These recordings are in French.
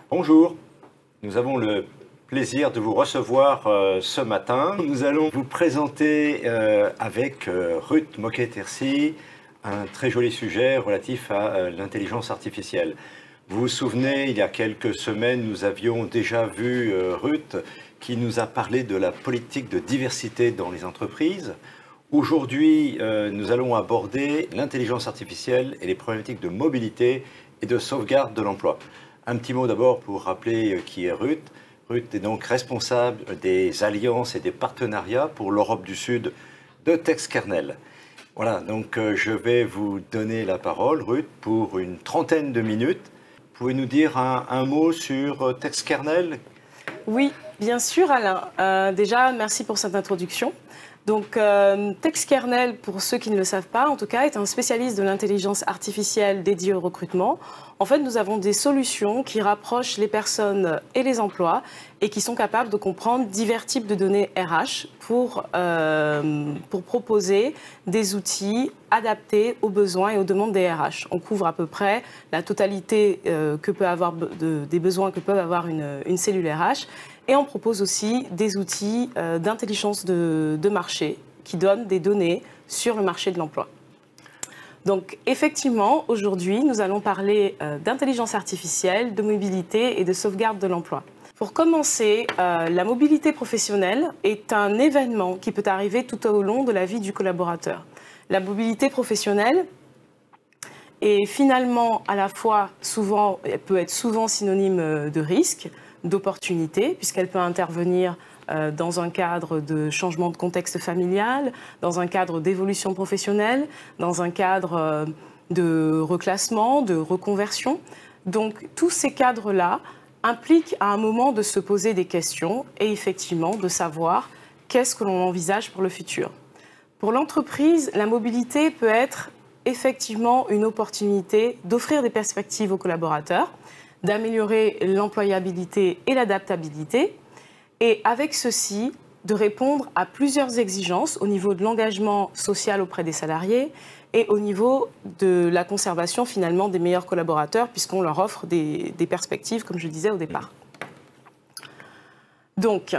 Bonjour, nous avons le plaisir de vous recevoir ce matin. Nous allons vous présenter avec Ruth Moquet-Tercy un très joli sujet relatif à l'intelligence artificielle. Vous vous souvenez, il y a quelques semaines, nous avions déjà vu Ruth qui nous a parlé de la politique de diversité dans les entreprises. Aujourd'hui, nous allons aborder l'intelligence artificielle et les problématiques de mobilité et de sauvegarde de l'emploi. Un petit mot d'abord pour rappeler qui est Ruth. Ruth est donc responsable des alliances et des partenariats pour l'Europe du Sud de Textkernel. Voilà, donc je vais vous donner la parole, Ruth, pour une trentaine de minutes. Pouvez nous dire un mot sur Textkernel? Oui, bien sûr, Alain. Déjà, merci pour cette introduction. Donc, Textkernel, pour ceux qui ne le savent pas, en tout cas, est un spécialiste de l'intelligence artificielle dédié au recrutement. En fait, nous avons des solutions qui rapprochent les personnes et les emplois et qui sont capables de comprendre divers types de données RH pour proposer des outils adaptés aux besoins et aux demandes des RH. On couvre à peu près la totalité des besoins que peuvent avoir une cellule RH. Et on propose aussi des outils d'intelligence de marché qui donnent des données sur le marché de l'emploi. Donc effectivement, aujourd'hui, nous allons parler d'intelligence artificielle, de mobilité et de sauvegarde de l'emploi. Pour commencer, la mobilité professionnelle est un événement qui peut arriver tout au long de la vie du collaborateur. La mobilité professionnelle est finalement à la fois elle peut être souvent synonyme de risque, d'opportunité, puisqu'elle peut intervenir dans un cadre de changement de contexte familial, dans un cadre d'évolution professionnelle, dans un cadre de reclassement, de reconversion. Donc tous ces cadres-là impliquent à un moment de se poser des questions et effectivement de savoir qu'est-ce que l'on envisage pour le futur. Pour l'entreprise, la mobilité peut être effectivement une opportunité d'offrir des perspectives aux collaborateurs, d'améliorer l'employabilité et l'adaptabilité, et avec ceci, de répondre à plusieurs exigences au niveau de l'engagement social auprès des salariés et au niveau de la conservation finalement des meilleurs collaborateurs, puisqu'on leur offre des perspectives, comme je disais au départ. Donc,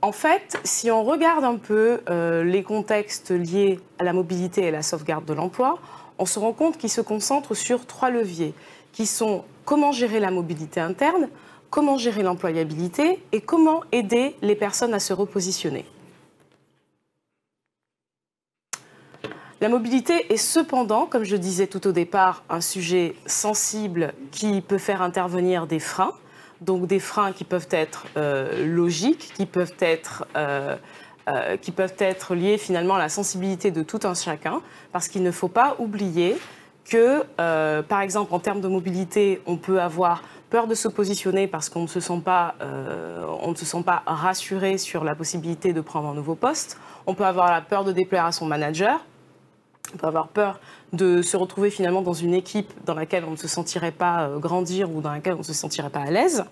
en fait, si on regarde un peu les contextes liés à la mobilité et à la sauvegarde de l'emploi, on se rend compte qu'ils se concentrent sur 3 leviers, qui sont comment gérer la mobilité interne, comment gérer l'employabilité et comment aider les personnes à se repositionner. La mobilité est cependant, comme je disais tout au départ, un sujet sensible qui peut faire intervenir des freins, donc des freins qui peuvent être logiques, qui peuvent être liés finalement à la sensibilité de tout un chacun, parce qu'il ne faut pas oublier que, par exemple, en termes de mobilité, on peut avoir peur de se positionner parce qu'on ne se sent pas rassuré sur la possibilité de prendre un nouveau poste. On peut avoir la peur de déplaire à son manager. On peut avoir peur de se retrouver finalement dans une équipe dans laquelle on ne se sentirait pas grandir ou dans laquelle on ne se sentirait pas à l'aise.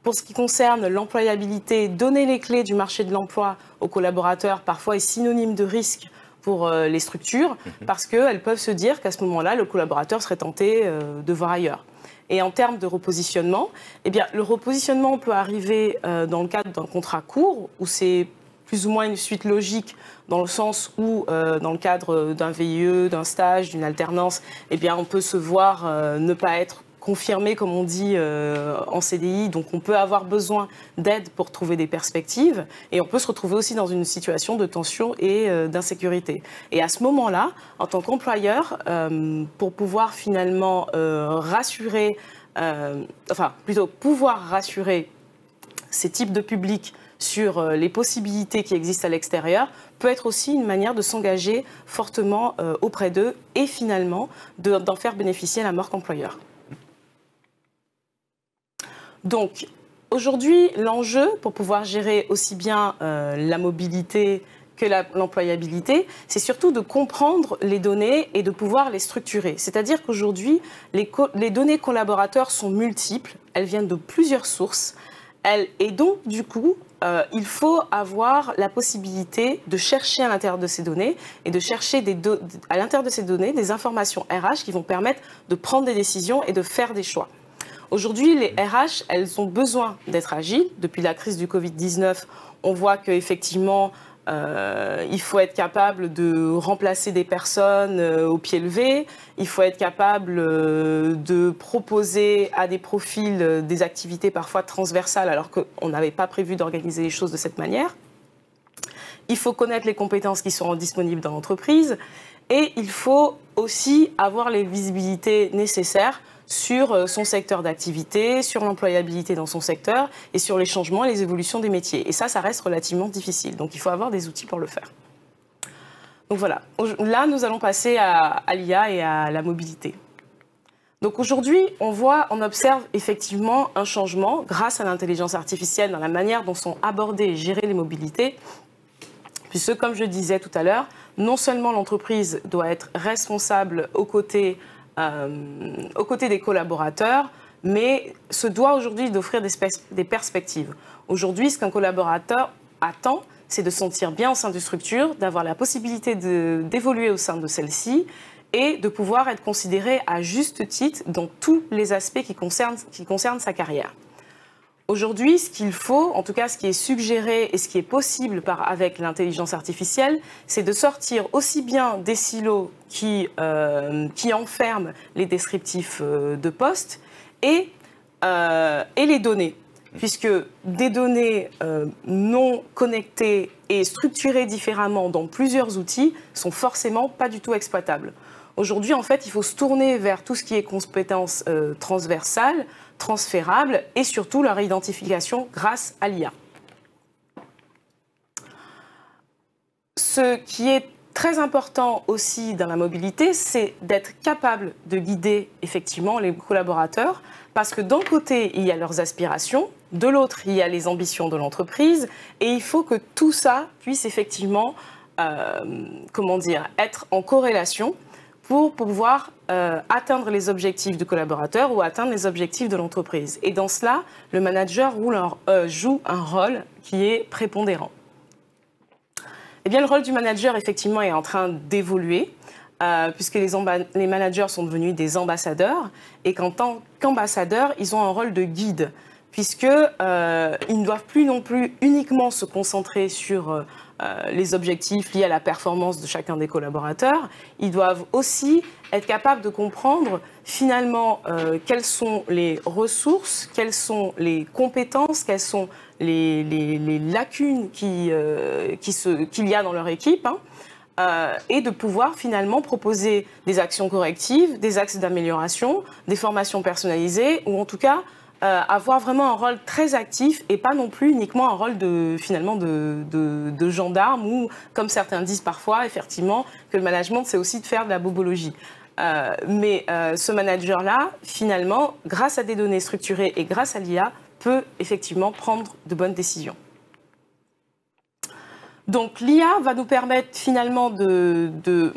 Pour ce qui concerne l'employabilité, donner les clés du marché de l'emploi aux collaborateurs parfois est synonyme de risque pour les structures, parce qu'elles peuvent se dire qu'à ce moment-là, le collaborateur serait tenté de voir ailleurs. Et en termes de repositionnement, eh bien, le repositionnement peut arriver dans le cadre d'un contrat court, où c'est plus ou moins une suite logique, dans le sens où, dans le cadre d'un VIE, d'un stage, d'une alternance, eh bien, on peut se voir ne pas être confirmé, comme on dit, en CDI. Donc, on peut avoir besoin d'aide pour trouver des perspectives. Et on peut se retrouver aussi dans une situation de tension et d'insécurité. Et à ce moment-là, en tant qu'employeur, pour pouvoir finalement pouvoir rassurer ces types de publics sur les possibilités qui existent à l'extérieur, peut être aussi une manière de s'engager fortement auprès d'eux et finalement d'en faire bénéficier la marque employeur. Donc, aujourd'hui, l'enjeu pour pouvoir gérer aussi bien la mobilité que l'employabilité, c'est surtout de comprendre les données et de pouvoir les structurer. C'est-à-dire qu'aujourd'hui, les données collaborateurs sont multiples, elles viennent de plusieurs sources, et donc, du coup, il faut avoir la possibilité de chercher à l'intérieur de ces données et de chercher à l'intérieur de ces données des informations RH qui vont permettre de prendre des décisions et de faire des choix. Aujourd'hui, les RH, elles ont besoin d'être agiles. Depuis la crise du Covid-19, on voit qu'effectivement, il faut être capable de remplacer des personnes au pied levé. Il faut être capable de proposer à des profils des activités parfois transversales alors qu'on n'avait pas prévu d'organiser les choses de cette manière. Il faut connaître les compétences qui sont disponibles dans l'entreprise et il faut aussi avoir les visibilités nécessaires sur son secteur d'activité, sur l'employabilité dans son secteur et sur les changements et les évolutions des métiers. Et ça reste relativement difficile. Donc, il faut avoir des outils pour le faire. Donc, voilà. Là, nous allons passer à l'IA et à la mobilité. Donc, aujourd'hui, on observe effectivement un changement grâce à l'intelligence artificielle dans la manière dont sont abordées et gérées les mobilités. Puisque, comme je disais tout à l'heure, non seulement l'entreprise doit être responsable aux côtés des collaborateurs, mais se doit aujourd'hui d'offrir des perspectives. Aujourd'hui, ce qu'un collaborateur attend, c'est de se sentir bien au sein d'une structure, d'avoir la possibilité d'évoluer au sein de celle-ci et de pouvoir être considéré à juste titre dans tous les aspects qui concernent sa carrière. Aujourd'hui, ce qu'il faut, en tout cas ce qui est suggéré et ce qui est possible avec l'intelligence artificielle, c'est de sortir aussi bien des silos qui enferment les descriptifs de poste et les données. Puisque des données non connectées et structurées différemment dans plusieurs outils sont forcément pas du tout exploitables. Aujourd'hui, en fait, il faut se tourner vers tout ce qui est compétences transversales, transférables et surtout leur identification grâce à l'IA. Ce qui est très important aussi dans la mobilité, c'est d'être capable de guider effectivement les collaborateurs parce que d'un côté, il y a leurs aspirations, de l'autre, il y a les ambitions de l'entreprise et il faut que tout ça puisse effectivement être en corrélation pour pouvoir atteindre les objectifs du collaborateur ou atteindre les objectifs de l'entreprise. Et dans cela, le manager joue un rôle qui est prépondérant. Eh bien, le rôle du manager, effectivement, est en train d'évoluer, puisque les managers sont devenus des ambassadeurs, et qu'en tant qu'ambassadeurs, ils ont un rôle de guide, puisqu'ils ne doivent plus non plus uniquement se concentrer sur les objectifs liés à la performance de chacun des collaborateurs, ils doivent aussi être capables de comprendre finalement quelles sont les ressources, quelles sont les compétences, quelles sont les lacunes qu'il y a dans leur équipe, et de pouvoir finalement proposer des actions correctives, des axes d'amélioration, des formations personnalisées, ou en tout cas avoir vraiment un rôle très actif et pas non plus uniquement un rôle de gendarme ou, comme certains disent parfois, effectivement, que le management, c'est aussi de faire de la bobologie. Mais ce manager-là, finalement, grâce à des données structurées et grâce à l'IA, peut effectivement prendre de bonnes décisions. Donc l'IA va nous permettre finalement de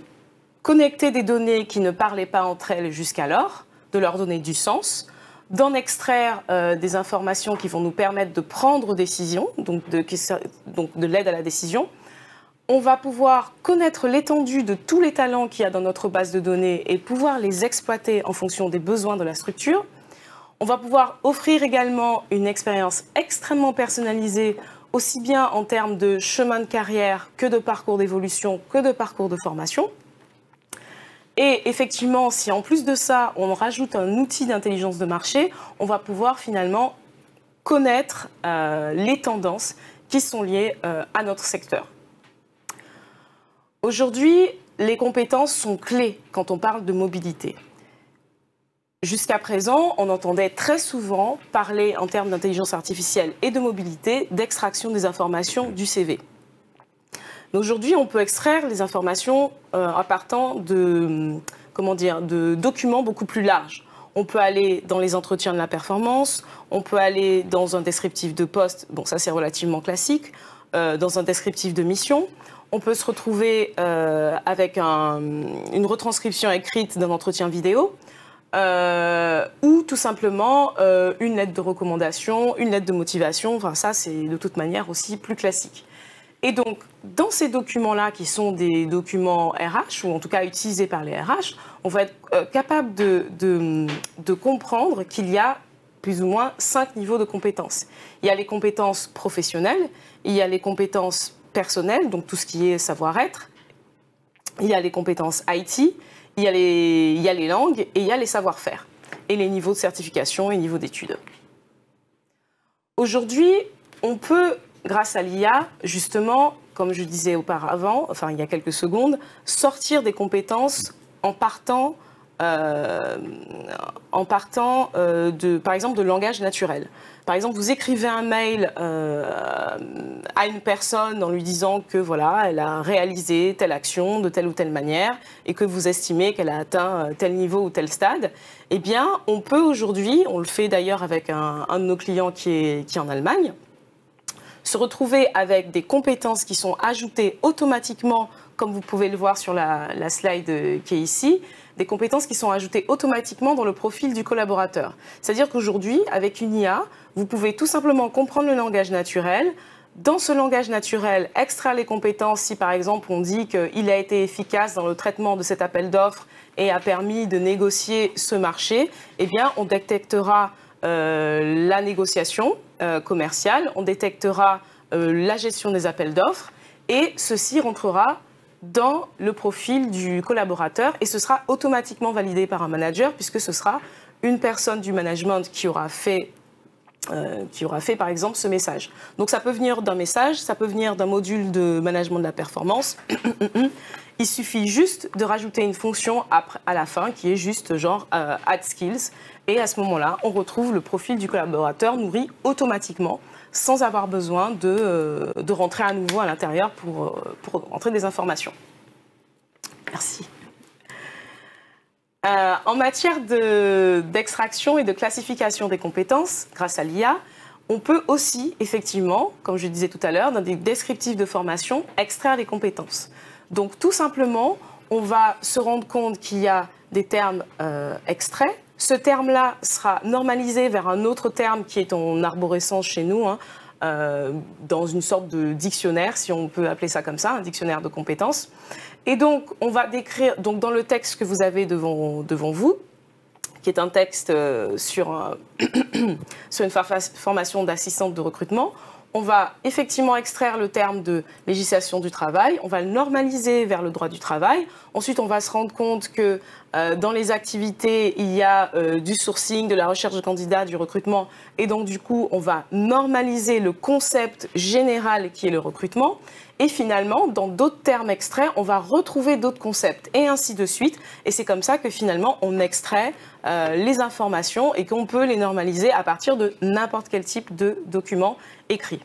connecter des données qui ne parlaient pas entre elles jusqu'alors, de leur donner du sens, d'en extraire des informations qui vont nous permettre de prendre des décisions, donc de l'aide à la décision. On va pouvoir connaître l'étendue de tous les talents qu'il y a dans notre base de données et pouvoir les exploiter en fonction des besoins de la structure. On va pouvoir offrir également une expérience extrêmement personnalisée, aussi bien en termes de chemin de carrière que de parcours d'évolution, que de parcours de formation. Et effectivement, si en plus de ça, on rajoute un outil d'intelligence de marché, on va pouvoir finalement connaître les tendances qui sont liées à notre secteur. Aujourd'hui, les compétences sont clés quand on parle de mobilité. Jusqu'à présent, on entendait très souvent parler en termes d'intelligence artificielle et de mobilité d'extraction des informations du CV. Aujourd'hui, on peut extraire les informations en partant de documents beaucoup plus larges. On peut aller dans les entretiens de la performance, on peut aller dans un descriptif de poste, bon ça c'est relativement classique, dans un descriptif de mission. On peut se retrouver avec une retranscription écrite d'un entretien vidéo, ou tout simplement une lettre de recommandation, une lettre de motivation, enfin ça c'est de toute manière aussi plus classique. Et donc, dans ces documents-là, qui sont des documents RH, ou en tout cas utilisés par les RH, on va être capable de comprendre qu'il y a plus ou moins 5 niveaux de compétences. Il y a les compétences professionnelles, il y a les compétences personnelles, donc tout ce qui est savoir-être, il y a les compétences IT, il y a les langues et il y a les savoir-faire, et les niveaux de certification et niveaux d'études. Aujourd'hui, on peut, grâce à l'IA, justement, comme je disais auparavant, enfin il y a quelques secondes, sortir des compétences en partant par exemple, de langage naturel. Par exemple, vous écrivez un mail à une personne en lui disant que voilà, elle a réalisé telle action de telle ou telle manière et que vous estimez qu'elle a atteint tel niveau ou tel stade. Eh bien, on peut aujourd'hui, on le fait d'ailleurs avec un de nos clients qui est en Allemagne, se retrouver avec des compétences qui sont ajoutées automatiquement, comme vous pouvez le voir sur la slide qui est ici, des compétences qui sont ajoutées automatiquement dans le profil du collaborateur. C'est-à-dire qu'aujourd'hui, avec une IA, vous pouvez tout simplement comprendre le langage naturel. Dans ce langage naturel, extraire les compétences. Si par exemple on dit qu'il a été efficace dans le traitement de cet appel d'offres et a permis de négocier ce marché, eh bien on détectera la négociation commerciale, on détectera la gestion des appels d'offres et ceci rentrera dans le profil du collaborateur et ce sera automatiquement validé par un manager puisque ce sera une personne du management qui aura fait par exemple ce message. Donc ça peut venir d'un message, ça peut venir d'un module de management de la performance. Il suffit juste de rajouter une fonction à la fin qui est juste genre add skills et à ce moment-là on retrouve le profil du collaborateur nourri automatiquement sans avoir besoin de rentrer à nouveau à l'intérieur pour rentrer des informations. Merci. En matière d'extraction et de classification des compétences, grâce à l'IA, on peut aussi, effectivement, comme je disais tout à l'heure, dans des descriptifs de formation, extraire les compétences. Donc, tout simplement, on va se rendre compte qu'il y a des termes extraits. Ce terme-là sera normalisé vers un autre terme qui est en arborescence chez nous, dans une sorte de dictionnaire, si on peut appeler ça comme ça, un dictionnaire de compétences. Et donc, on va décrire, donc dans le texte que vous avez devant vous, qui est un texte sur une formation d'assistante de recrutement, on va effectivement extraire le terme de législation du travail, on va le normaliser vers le droit du travail. Ensuite, on va se rendre compte que dans les activités, il y a du sourcing, de la recherche de candidats, du recrutement. Et donc, du coup, on va normaliser le concept général qui est le recrutement. Et finalement, dans d'autres termes extraits, on va retrouver d'autres concepts et ainsi de suite. Et c'est comme ça que finalement, on extrait les informations et qu'on peut les normaliser à partir de n'importe quel type de document écrit.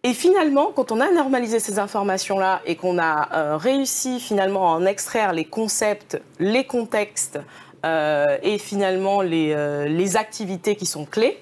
Et finalement, quand on a normalisé ces informations-là et qu'on a réussi finalement à en extraire les concepts, les contextes et finalement les activités qui sont clés,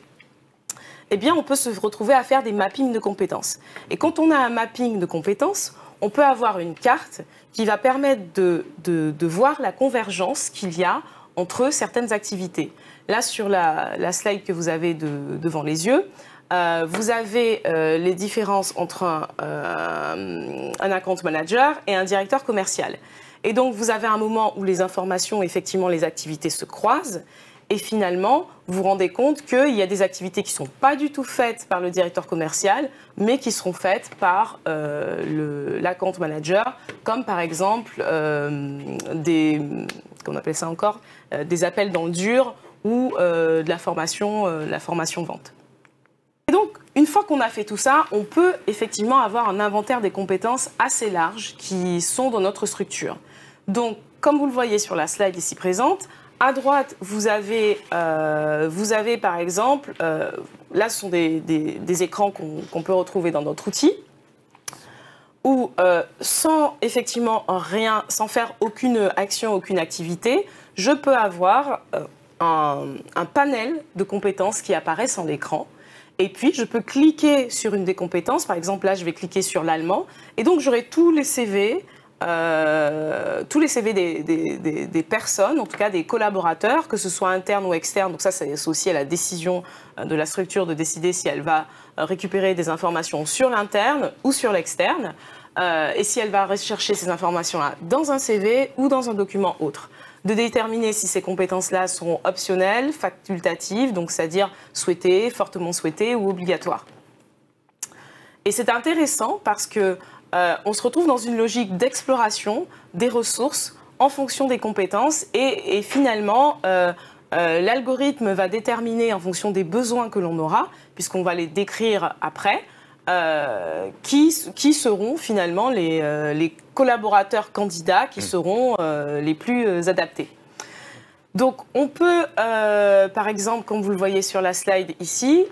eh bien, on peut se retrouver à faire des mappings de compétences. Et quand on a un mapping de compétences, on peut avoir une carte qui va permettre de voir la convergence qu'il y a entre certaines activités. Là, sur la slide que vous avez devant les yeux, vous avez les différences entre un account manager et un directeur commercial. Et donc, vous avez un moment où les informations, effectivement, les activités se croisent. Et finalement, vous vous rendez compte qu'il y a des activités qui ne sont pas du tout faites par le directeur commercial, mais qui seront faites par l'account manager, comme par exemple qu'on appelle ça encore, des appels dans le dur ou de la formation vente. Et donc, une fois qu'on a fait tout ça, on peut effectivement avoir un inventaire des compétences assez large qui sont dans notre structure. Donc, comme vous le voyez sur la slide ici présente, à droite, vous avez par exemple, là ce sont des écrans qu'on peut retrouver dans notre outil, où sans effectivement rien, sans faire aucune action, aucune activité, je peux avoir un panel de compétences qui apparaissent en l'écran. Et puis, je peux cliquer sur une des compétences. Par exemple, là, je vais cliquer sur l'allemand. Et donc, j'aurai tous les CV des personnes, en tout cas des collaborateurs, que ce soit interne ou externe. Donc ça, c'est aussi à la décision de la structure de décider si elle va récupérer des informations sur l'interne ou sur l'externe, et si elle va rechercher ces informations-là dans un CV ou dans un document autre. de déterminer si ces compétences-là sont optionnelles, facultatives, donc c'est-à-dire souhaitées, fortement souhaitées ou obligatoires. Et c'est intéressant parce que on se retrouve dans une logique d'exploration des ressources en fonction des compétences et finalement, l'algorithme va déterminer en fonction des besoins que l'on aura, puisqu'on va les décrire après, qui seront finalement les collaborateurs candidats qui seront les plus adaptés. Donc on peut, par exemple, comme vous le voyez sur la slide ici,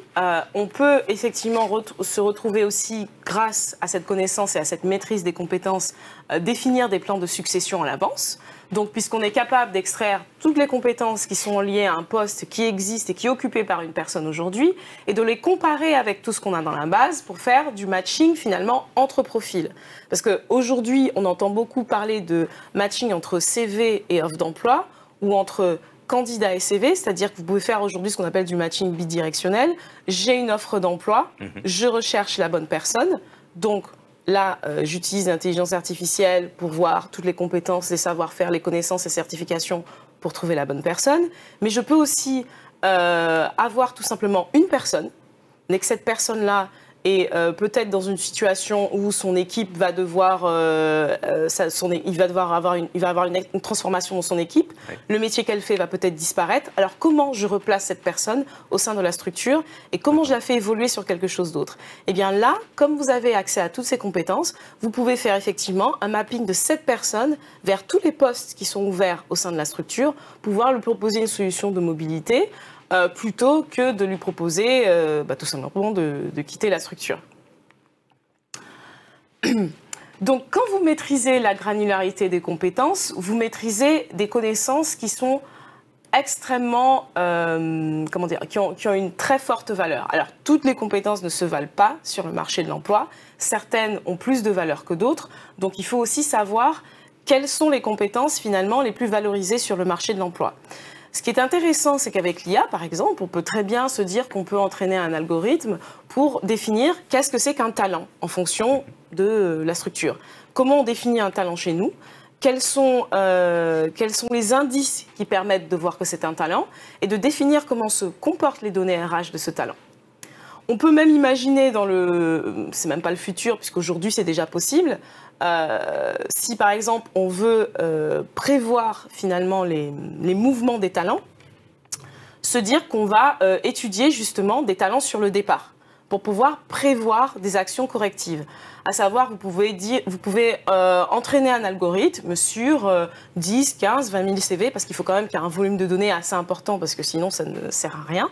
on peut effectivement se retrouver aussi, grâce à cette connaissance et à cette maîtrise des compétences, définir des plans de succession à l'avance. Donc puisqu'on est capable d'extraire toutes les compétences qui sont liées à un poste qui existe et qui est occupé par une personne aujourd'hui, et de les comparer avec tout ce qu'on a dans la base pour faire du matching finalement entre profils. Parce qu'aujourd'hui, on entend beaucoup parler de matching entre CV et offre d'emploi, ou entre candidat et CV, c'est-à-dire que vous pouvez faire aujourd'hui ce qu'on appelle du matching bidirectionnel. J'ai une offre d'emploi, je recherche la bonne personne, donc là, j'utilise l'intelligence artificielle pour voir toutes les compétences, les savoir-faire, les connaissances et certifications pour trouver la bonne personne, mais je peux aussi avoir tout simplement une personne, mais que cette personne-là et peut-être dans une situation où son équipe va devoir, il va avoir une transformation dans son équipe. Oui. Le métier qu'elle fait va peut-être disparaître. Alors comment je replace cette personne au sein de la structure et comment je la fais évoluer sur quelque chose d'autre? Eh bien là, comme vous avez accès à toutes ces compétences, vous pouvez faire effectivement un mapping de cette personne vers tous les postes qui sont ouverts au sein de la structure, pouvoir lui proposer une solution de mobilité, plutôt que de lui proposer tout simplement de quitter la structure. Donc, quand vous maîtrisez la granularité des compétences, vous maîtrisez des connaissances qui sont extrêmement, qui ont une très forte valeur. Alors, toutes les compétences ne se valent pas sur le marché de l'emploi. Certaines ont plus de valeur que d'autres. Donc, il faut aussi savoir quelles sont les compétences finalement les plus valorisées sur le marché de l'emploi. Ce qui est intéressant, c'est qu'avec l'IA, par exemple, on peut très bien se dire qu'on peut entraîner un algorithme pour définir qu'est-ce que c'est qu'un talent en fonction de la structure. Comment on définit un talent chez nous ? Quels sont les indices qui permettent de voir que c'est un talent et de définir comment se comportent les données RH de ce talent. On peut même imaginer c'est même pas le futur, puisqu'aujourd'hui c'est déjà possible, si par exemple on veut prévoir finalement les mouvements des talents, se dire qu'on va étudier justement des talents sur le départ pour pouvoir prévoir des actions correctives. À savoir, vous pouvez entraîner un algorithme sur 10, 15, 20 000 CV, parce qu'il faut quand même qu'il y ait un volume de données assez important, parce que sinon ça ne sert à rien.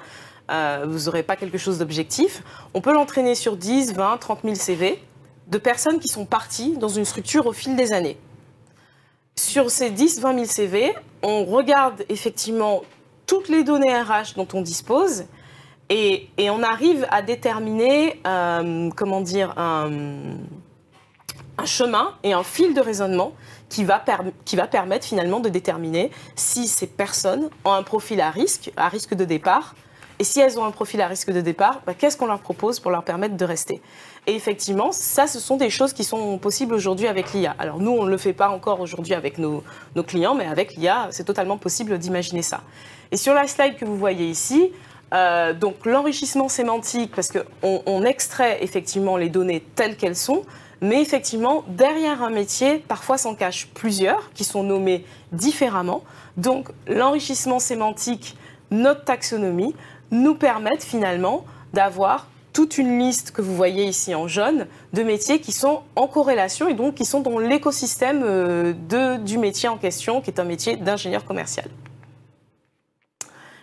Vous n'aurez pas quelque chose d'objectif. On peut l'entraîner sur 10, 20, 30 000 CV de personnes qui sont parties dans une structure au fil des années. Sur ces 10, 20 000 CV, on regarde effectivement toutes les données RH dont on dispose et on arrive à déterminer un chemin et un fil de raisonnement qui va permettre finalement de déterminer si ces personnes ont un profil à risque de départ. Et si elles ont un profil à risque de départ, qu'est-ce qu'on leur propose pour leur permettre de rester? Et effectivement, ça, ce sont des choses qui sont possibles aujourd'hui avec l'IA. Alors nous, on ne le fait pas encore aujourd'hui avec nos clients, mais avec l'IA, c'est totalement possible d'imaginer ça. Et sur la slide que vous voyez ici, donc l'enrichissement sémantique, parce qu'on extrait effectivement les données telles qu'elles sont, mais effectivement, derrière un métier, parfois s'en cachent plusieurs qui sont nommés différemment. Donc l'enrichissement sémantique, notre taxonomie, nous permettent finalement d'avoir toute une liste que vous voyez ici en jaune de métiers qui sont en corrélation et donc qui sont dans l'écosystème du métier en question, qui est un métier d'ingénieur commercial.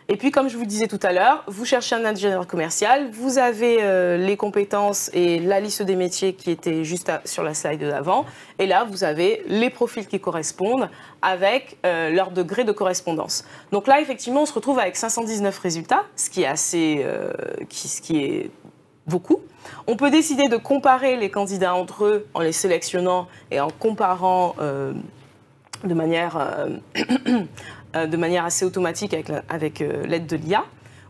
Et puis, comme je vous le disais tout à l'heure, vous cherchez un ingénieur commercial, vous avez les compétences et la liste des métiers qui étaient juste sur la slide d'avant. Et là, vous avez les profils qui correspondent avec leur degré de correspondance. Donc là, effectivement, on se retrouve avec 519 résultats, ce qui est beaucoup. On peut décider de comparer les candidats entre eux en les sélectionnant et en comparant de manière assez automatique avec l'aide de l'IA.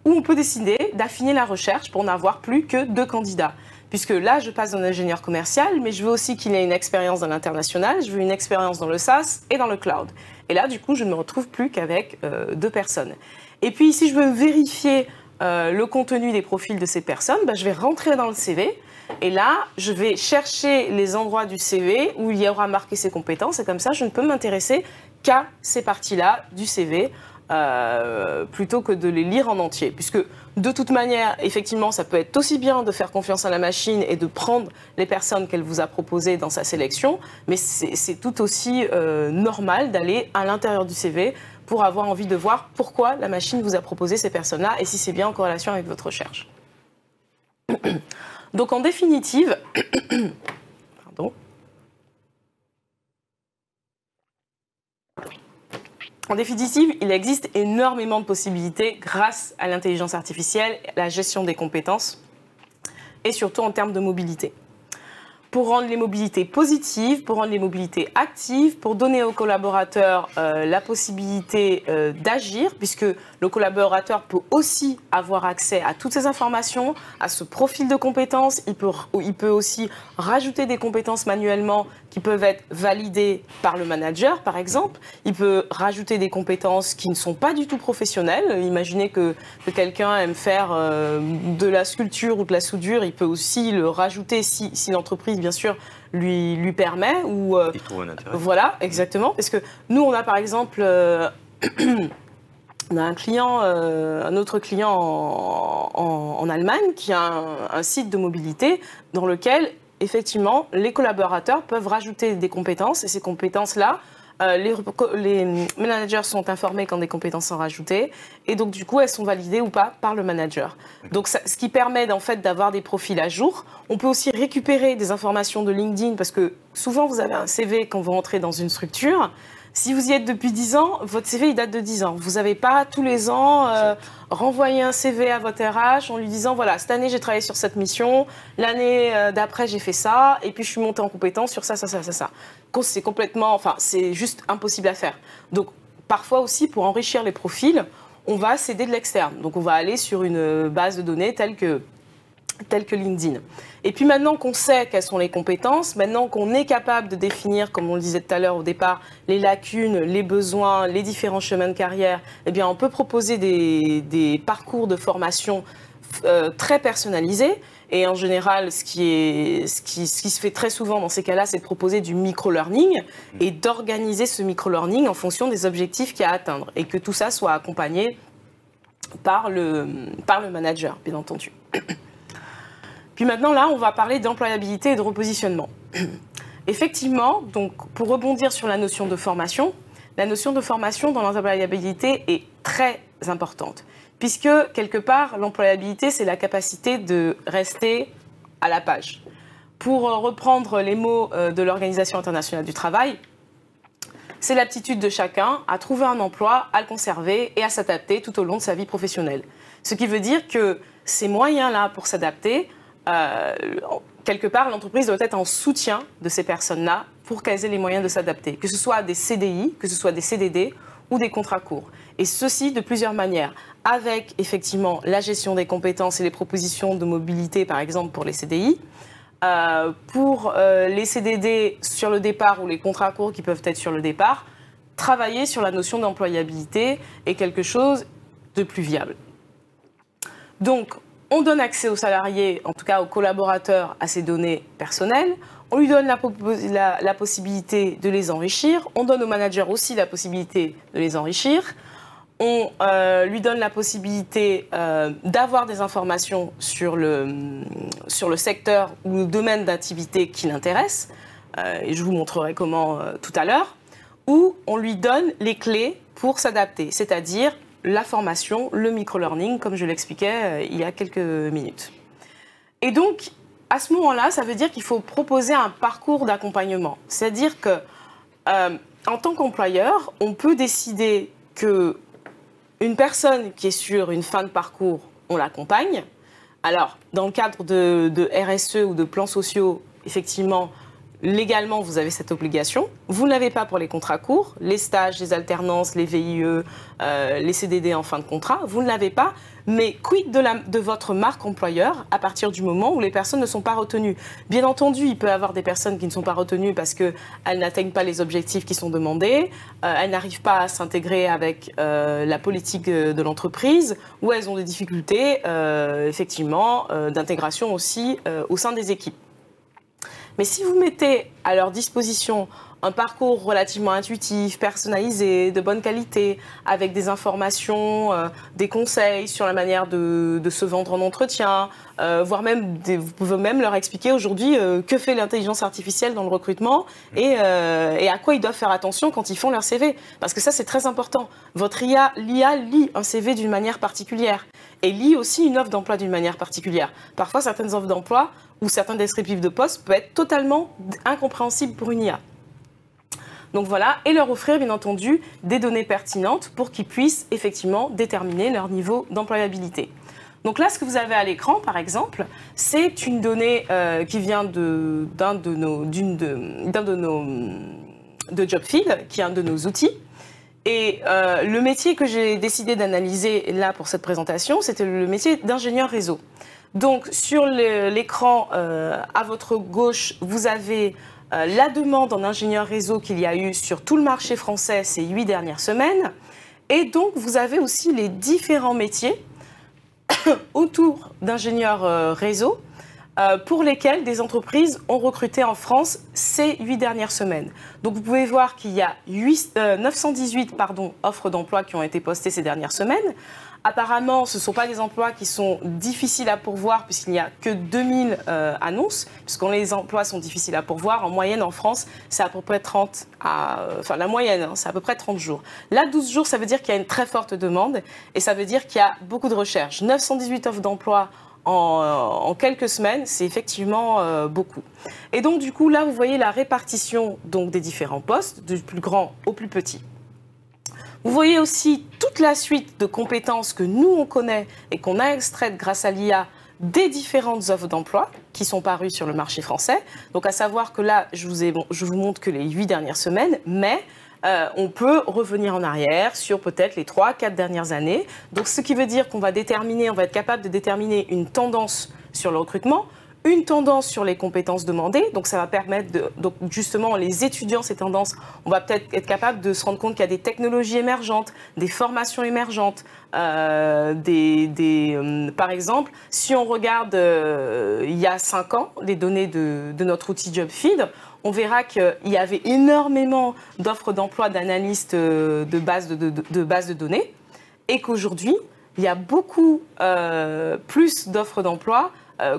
ou on peut décider d'affiner la recherche pour n'avoir plus que 2 candidats. Puisque là, je passe d'un ingénieur commercial, mais je veux aussi qu'il ait une expérience dans l'international, je veux une expérience dans le SaaS et dans le cloud. Et là, du coup, je ne me retrouve plus qu'avec 2 personnes. Et puis, si je veux vérifier le contenu des profils de ces personnes, je vais rentrer dans le CV. Et là, je vais chercher les endroits du CV où il y aura marqué ses compétences. Et comme ça, je ne peux m'intéresser qu'à ces parties-là du CV plutôt que de les lire en entier. Puisque de toute manière, effectivement, ça peut être aussi bien de faire confiance à la machine et de prendre les personnes qu'elle vous a proposées dans sa sélection, mais c'est tout aussi normal d'aller à l'intérieur du CV pour avoir envie de voir pourquoi la machine vous a proposé ces personnes-là et si c'est bien en corrélation avec votre recherche. Donc en définitive, pardon. En définitive, il existe énormément de possibilités grâce à l'intelligence artificielle, la gestion des compétences et surtout en termes de mobilité. Pour rendre les mobilités positives, pour rendre les mobilités actives, pour donner aux collaborateurs la possibilité d'agir, puisque le collaborateur peut aussi avoir accès à toutes ces informations, à ce profil de compétences. Il peut aussi rajouter des compétences manuellement qui peuvent être validées par le manager, par exemple. Il peut rajouter des compétences qui ne sont pas du tout professionnelles. Imaginez que quelqu'un aime faire de la sculpture ou de la soudure, il peut aussi le rajouter si l'entreprise, bien sûr, lui permet. Il trouve un intérêt. Voilà, exactement. Parce que nous, on a par exemple... on a un autre client en Allemagne qui a un site de mobilité dans lequel, effectivement, les collaborateurs peuvent rajouter des compétences. Et ces compétences-là, les managers sont informés quand des compétences sont rajoutées. Et donc, du coup, elles sont validées ou pas par le manager. Donc, ce qui permet, en fait, d'avoir des profils à jour. On peut aussi récupérer des informations de LinkedIn parce que souvent, vous avez un CV quand vous rentrez dans une structure. Si vous y êtes depuis 10 ans, votre CV, il date de 10 ans. Vous n'avez pas tous les ans renvoyé un CV à votre RH en lui disant, voilà, cette année, j'ai travaillé sur cette mission, l'année d'après, j'ai fait ça, et puis je suis montée en compétence sur ça. C'est complètement, enfin, c'est juste impossible à faire. Donc, parfois aussi, pour enrichir les profils, on va s'aider de l'externe. Donc, on va aller sur une base de données telle que LinkedIn. Et puis maintenant qu'on sait quelles sont les compétences, maintenant qu'on est capable de définir, comme on le disait tout à l'heure au départ, les lacunes, les besoins, les différents chemins de carrière, eh bien on peut proposer des parcours de formation très personnalisés. Et en général, ce qui se fait très souvent dans ces cas-là, c'est de proposer du micro-learning et d'organiser ce micro-learning en fonction des objectifs qu'il y a à atteindre. Et que tout ça soit accompagné par le manager, bien entendu. Puis maintenant, là, on va parler d'employabilité et de repositionnement. Effectivement, donc, pour rebondir sur la notion de formation dans l'employabilité est très importante. Puisque, quelque part, l'employabilité, c'est la capacité de rester à la page. Pour reprendre les mots de l'Organisation internationale du travail, c'est l'aptitude de chacun à trouver un emploi, à le conserver et à s'adapter tout au long de sa vie professionnelle. Ce qui veut dire que ces moyens-là pour s'adapter, quelque part, l'entreprise doit être en soutien de ces personnes-là pour qu'elles aient les moyens de s'adapter, que ce soit des CDI, que ce soit des CDD ou des contrats courts. Et ceci de plusieurs manières, avec effectivement la gestion des compétences et les propositions de mobilité, par exemple pour les CDI, pour les CDD sur le départ ou les contrats courts qui peuvent être sur le départ, travailler sur la notion d'employabilité est quelque chose de plus viable. Donc, on donne accès aux salariés, en tout cas aux collaborateurs, à ces données personnelles. On lui donne la possibilité de les enrichir. On donne au manager aussi la possibilité de les enrichir. On lui donne la possibilité d'avoir des informations sur le secteur ou le domaine d'activité qui l'intéresse. Et je vous montrerai comment tout à l'heure. Ou on lui donne les clés pour s'adapter, c'est-à-dire la formation, le micro-learning, comme je l'expliquais il y a quelques minutes. Et donc, à ce moment-là, ça veut dire qu'il faut proposer un parcours d'accompagnement. C'est-à-dire que, en tant qu'employeur, on peut décider qu'une personne qui est sur une fin de parcours, on l'accompagne. Alors, dans le cadre de RSE ou de plans sociaux, effectivement, légalement, vous avez cette obligation. Vous ne l'avez pas pour les contrats courts, les stages, les alternances, les VIE, les CDD en fin de contrat. Vous ne l'avez pas. Mais quid de votre marque employeur à partir du moment où les personnes ne sont pas retenues? Bien entendu, il peut y avoir des personnes qui ne sont pas retenues parce qu'elles n'atteignent pas les objectifs qui sont demandés, elles n'arrivent pas à s'intégrer avec la politique de l'entreprise, ou elles ont des difficultés, effectivement, d'intégration aussi au sein des équipes. Mais si vous mettez à leur disposition un parcours relativement intuitif, personnalisé, de bonne qualité, avec des informations, des conseils sur la manière de se vendre en entretien, voire même, vous pouvez même leur expliquer aujourd'hui que fait l'intelligence artificielle dans le recrutement et à quoi ils doivent faire attention quand ils font leur CV. Parce que ça, c'est très important. Votre l'IA lit un CV d'une manière particulière et lit aussi une offre d'emploi d'une manière particulière. Parfois, certaines offres d'emploi ou certains descriptifs de poste peuvent être totalement incompréhensibles pour une IA. Donc voilà, et leur offrir bien entendu des données pertinentes pour qu'ils puissent effectivement déterminer leur niveau d'employabilité. Donc là, ce que vous avez à l'écran, par exemple, c'est une donnée qui vient d'un de nos JobFeed, qui est un de nos outils. Et le métier que j'ai décidé d'analyser là pour cette présentation, c'était le métier d'ingénieur réseau. Donc sur l'écran à votre gauche, vous avez la demande en ingénieur réseau qu'il y a eu sur tout le marché français ces 8 dernières semaines. Et donc, vous avez aussi les différents métiers autour d'ingénieurs réseau pour lesquels des entreprises ont recruté en France ces 8 dernières semaines. Donc, vous pouvez voir qu'il y a 918 offres d'emploi qui ont été postées ces dernières semaines. Apparemment, ce ne sont pas des emplois qui sont difficiles à pourvoir puisqu'il n'y a que 2000 annonces. Puisque les emplois sont difficiles à pourvoir, en moyenne en France, c'est à peu près 30 la moyenne, c'est à peu près 30 jours. Là, 12 jours, ça veut dire qu'il y a une très forte demande et ça veut dire qu'il y a beaucoup de recherches. 918 offres d'emploi en quelques semaines, c'est effectivement beaucoup. Et donc, du coup, là, vous voyez la répartition donc, des différents postes, du plus grand au plus petit. Vous voyez aussi toute la suite de compétences que nous, on connaît et qu'on a extraites grâce à l'IA des différentes offres d'emploi qui sont parues sur le marché français. Donc, à savoir que là, je vous montre que les 8 dernières semaines, mais on peut revenir en arrière sur peut-être les 3-4 dernières années. Donc, ce qui veut dire qu'on va être capable de déterminer une tendance sur le recrutement, une tendance sur les compétences demandées, donc ça va permettre donc justement les étudiants, ces tendances, on va peut-être être capable de se rendre compte qu'il y a des technologies émergentes, des formations émergentes, par exemple, si on regarde il y a 5 ans, les données de notre outil JobFeed, on verra qu'il y avait énormément d'offres d'emploi d'analystes de bases de données et qu'aujourd'hui, il y a beaucoup plus d'offres d'emploi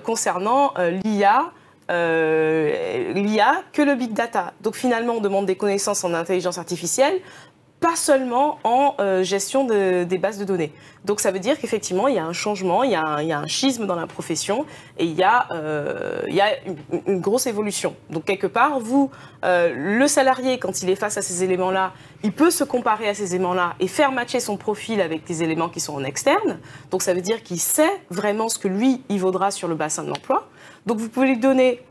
concernant l'IA que le big data. Donc finalement, on demande des connaissances en intelligence artificielle, pas seulement en gestion des bases de données. Donc ça veut dire qu'effectivement, il y a un changement, il y a un schisme dans la profession et il y a une grosse évolution. Donc quelque part, le salarié, quand il est face à ces éléments-là, il peut se comparer à ces éléments-là et faire matcher son profil avec des éléments qui sont en externe. Donc ça veut dire qu'il sait vraiment ce que lui, il vaudra sur le bassin de l'emploi. Donc vous pouvez lui donner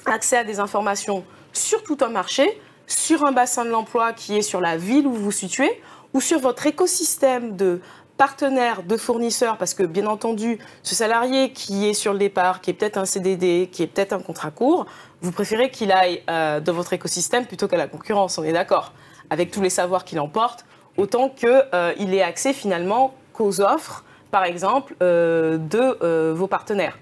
accès à des informations sur tout un marché, sur un bassin de l'emploi qui est sur la ville où vous vous situez, ou sur votre écosystème de partenaires, de fournisseurs, parce que bien entendu, ce salarié qui est sur le départ, qui est peut-être un CDD, qui est peut-être un contrat court, vous préférez qu'il aille dans votre écosystème plutôt qu'à la concurrence, on est d'accord, avec tous les savoirs qu'il emporte, autant qu'il ait accès finalement qu'aux offres, par exemple, de vos partenaires.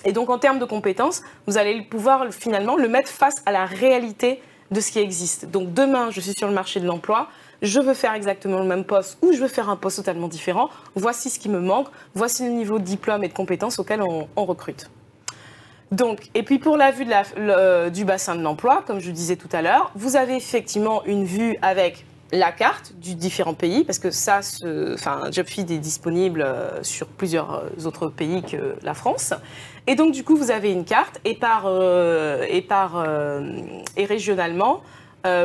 Et donc en termes de compétences, vous allez pouvoir finalement le mettre face à la réalité de ce qui existe. Donc demain, je suis sur le marché de l'emploi, je veux faire exactement le même poste ou je veux faire un poste totalement différent. Voici ce qui me manque, voici le niveau de diplôme et de compétences auquel on recrute. Donc, et puis pour la vue du bassin de l'emploi, comme je le disais tout à l'heure, vous avez effectivement une vue avec la carte du différents pays, parce que ça, JobFeed est disponible sur plusieurs autres pays que la France. Et donc, du coup, vous avez une carte et régionalement,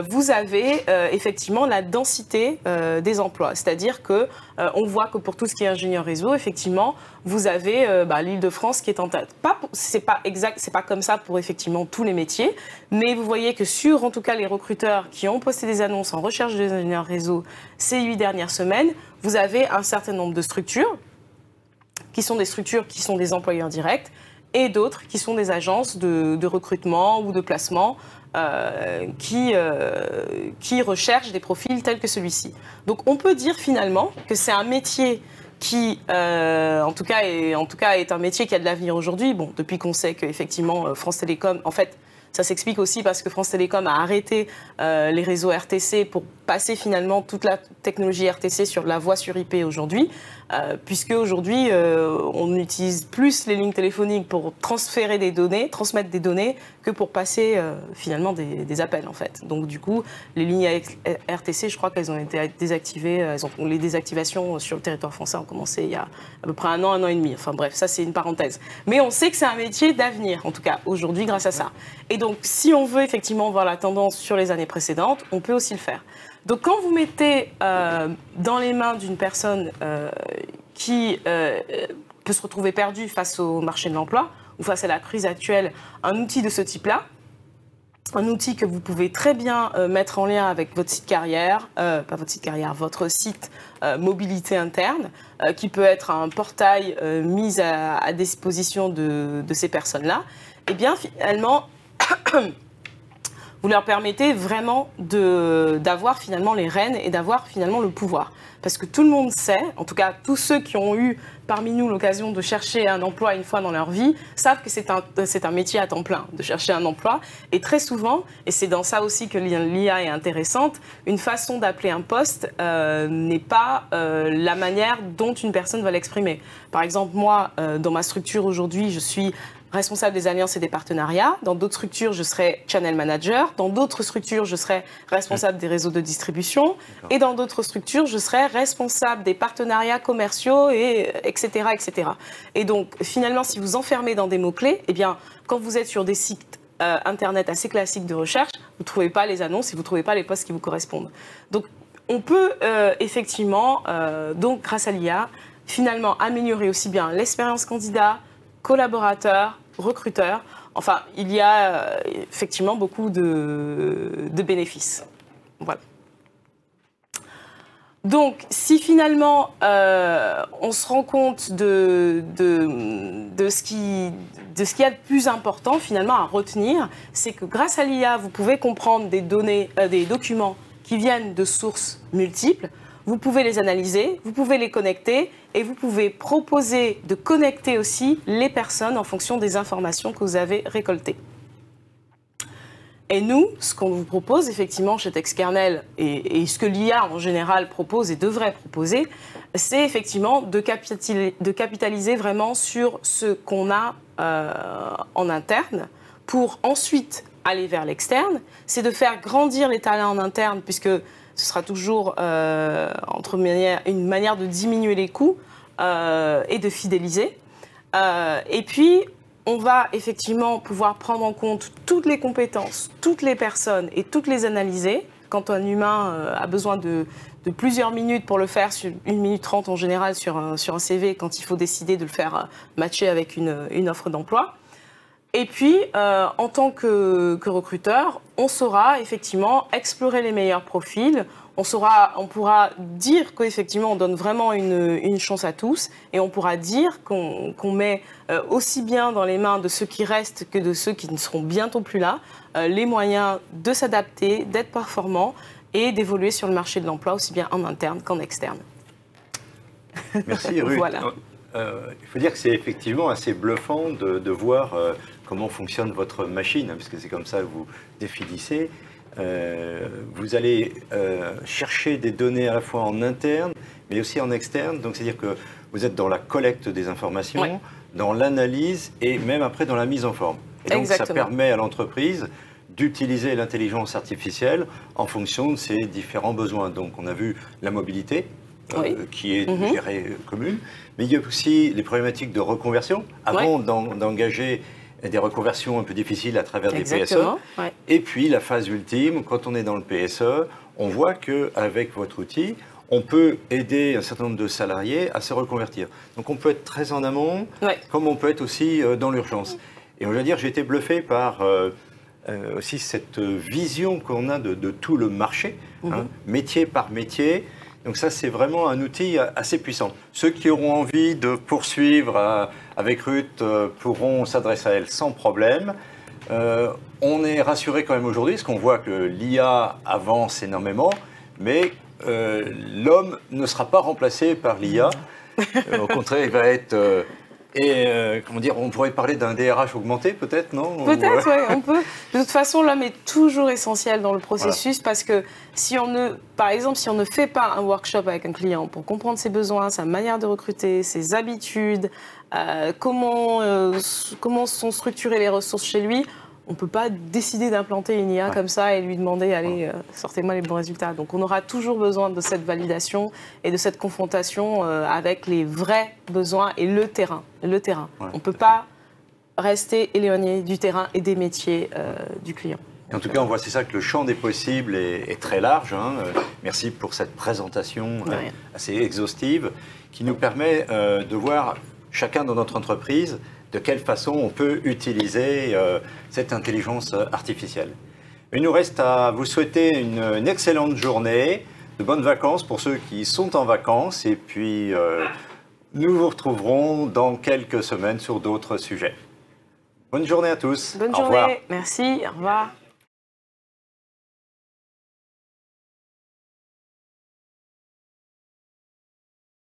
vous avez effectivement la densité des emplois. C'est-à-dire que on voit que pour tout ce qui est ingénieur réseau, effectivement, vous avez l'Île-de-France qui est en tête. C'est pas exact, c'est pas comme ça pour effectivement tous les métiers, mais vous voyez que sur en tout cas les recruteurs qui ont posté des annonces en recherche des ingénieurs réseau ces 8 dernières semaines, vous avez un certain nombre de structures qui sont des employeurs directs et d'autres qui sont des agences de recrutement ou de placement qui recherchent des profils tels que celui-ci. Donc on peut dire finalement que c'est un métier qui, en tout cas, est un métier qui a de l'avenir aujourd'hui. Bon, depuis qu'on sait qu'effectivement France Télécom, en fait, ça s'explique aussi parce que France Télécom a arrêté les réseaux RTC pour passer finalement toute la technologie RTC sur la voix sur IP aujourd'hui, puisque aujourd'hui on utilise plus les lignes téléphoniques pour transmettre des données que pour passer finalement des appels en fait. Donc du coup, les lignes RTC, je crois qu'elles ont été désactivées, les désactivations sur le territoire français ont commencé il y a à peu près un an et demi. Enfin bref, ça c'est une parenthèse. Mais on sait que c'est un métier d'avenir, en tout cas aujourd'hui grâce à ça. Et donc si on veut effectivement voir la tendance sur les années précédentes, on peut aussi le faire. Donc quand vous mettez dans les mains d'une personne qui peut se retrouver perdue face au marché de l'emploi ou face à la crise actuelle, un outil de ce type-là, un outil que vous pouvez très bien mettre en lien avec votre site carrière, pas votre site carrière, votre site mobilité interne, qui peut être un portail mis à disposition de ces personnes-là, et bien finalement, vous leur permettez vraiment d'avoir finalement les rênes et d'avoir finalement le pouvoir. Parce que tout le monde sait, en tout cas tous ceux qui ont eu parmi nous l'occasion de chercher un emploi une fois dans leur vie, savent que c'est un métier à temps plein, de chercher un emploi. Et très souvent, et c'est dans ça aussi que l'IA est intéressante, une façon d'appeler un poste n'est pas la manière dont une personne va l'exprimer. Par exemple, moi, dans ma structure aujourd'hui, je suis responsable des alliances et des partenariats. Dans d'autres structures, je serai channel manager. Dans d'autres structures, je serai responsable des réseaux de distribution. Et dans d'autres structures, je serai responsable des partenariats commerciaux, etc., etc. Et donc, finalement, si vous enfermez dans des mots-clés, eh bien, quand vous êtes sur des sites Internet assez classiques de recherche, vous ne trouvez pas les annonces et vous ne trouvez pas les postes qui vous correspondent. Donc, on peut effectivement, donc, grâce à l'IA, finalement améliorer aussi bien l'expérience candidat, collaborateurs, recruteurs. Enfin, il y a effectivement beaucoup de bénéfices. Voilà. Donc, si finalement on se rend compte de ce qu'il y a de plus important finalement à retenir, c'est que grâce à l'IA, vous pouvez comprendre des données, des documents qui viennent de sources multiples. Vous pouvez les analyser, vous pouvez les connecter et vous pouvez proposer de connecter aussi les personnes en fonction des informations que vous avez récoltées. Et nous, ce qu'on vous propose effectivement chez Textkernel et ce que l'IA en général propose et devrait proposer, c'est effectivement de capitaliser vraiment sur ce qu'on a en interne pour ensuite aller vers l'externe. C'est de faire grandir les talents en interne puisque ce sera toujours une manière de diminuer les coûts et de fidéliser. Et puis, on va effectivement pouvoir prendre en compte toutes les compétences, toutes les personnes et toutes les analyser. Quand un humain a besoin de plusieurs minutes pour le faire, sur 1 minute 30 en général sur un CV, quand il faut décider de le faire matcher avec une offre d'emploi. Et puis, en tant que recruteur, on saura effectivement explorer les meilleurs profils. On pourra dire qu'effectivement, on donne vraiment une chance à tous. Et on pourra dire qu'on met aussi bien dans les mains de ceux qui restent que de ceux qui ne seront bientôt plus là, les moyens de s'adapter, d'être performants et d'évoluer sur le marché de l'emploi, aussi bien en interne qu'en externe. Merci Ruth. Voilà. Il faut dire que c'est effectivement assez bluffant de voir comment fonctionne votre machine, hein, parce que c'est comme ça que vous définissez. Vous allez chercher des données à la fois en interne, mais aussi en externe. Donc, c'est-à-dire que vous êtes dans la collecte des informations, oui, dans l'analyse et même après dans la mise en forme. Et donc, exactement, ça permet à l'entreprise d'utiliser l'intelligence artificielle en fonction de ses différents besoins. Donc, on a vu la mobilité, oui, qui est gérée commune, mais il y a aussi les problématiques de reconversion. Avant d'engager des reconversions un peu difficiles à travers des PSE. Ouais. Et puis la phase ultime, quand on est dans le PSE, on voit qu'avec votre outil, on peut aider un certain nombre de salariés à se reconvertir. Donc on peut être très en amont, comme on peut être aussi dans l'urgence. Et on va dire, j'ai été bluffé par aussi cette vision qu'on a de tout le marché, métier par métier. Donc ça, c'est vraiment un outil assez puissant. Ceux qui auront envie de poursuivre avec Ruth pourront s'adresser à elle sans problème. On est rassuré quand même aujourd'hui, parce qu'on voit que l'IA avance énormément, mais l'homme ne sera pas remplacé par l'IA. Au contraire, il va être... comment dire, on pourrait parler d'un DRH augmenté, peut-être, non? Peut-être, oui, on peut. De toute façon, l'homme est toujours essentiel dans le processus parce que par exemple, si on ne fait pas un workshop avec un client pour comprendre ses besoins, sa manière de recruter, ses habitudes, comment sont structurées les ressources chez lui, on ne peut pas décider d'implanter une IA comme ça et lui demander, allez, sortez-moi les bons résultats. Donc on aura toujours besoin de cette validation et de cette confrontation avec les vrais besoins et le terrain. On ne peut pas rester éloigné du terrain et des métiers du client. Et en tout cas, on voit, c'est ça, que le champ des possibles est très large. Merci pour cette présentation assez exhaustive qui nous permet de voir chacun dans notre entreprise de quelle façon on peut utiliser cette intelligence artificielle. Il nous reste à vous souhaiter une excellente journée, de bonnes vacances pour ceux qui sont en vacances, et puis nous vous retrouverons dans quelques semaines sur d'autres sujets. Bonne journée à tous. Bonne journée, merci, au revoir.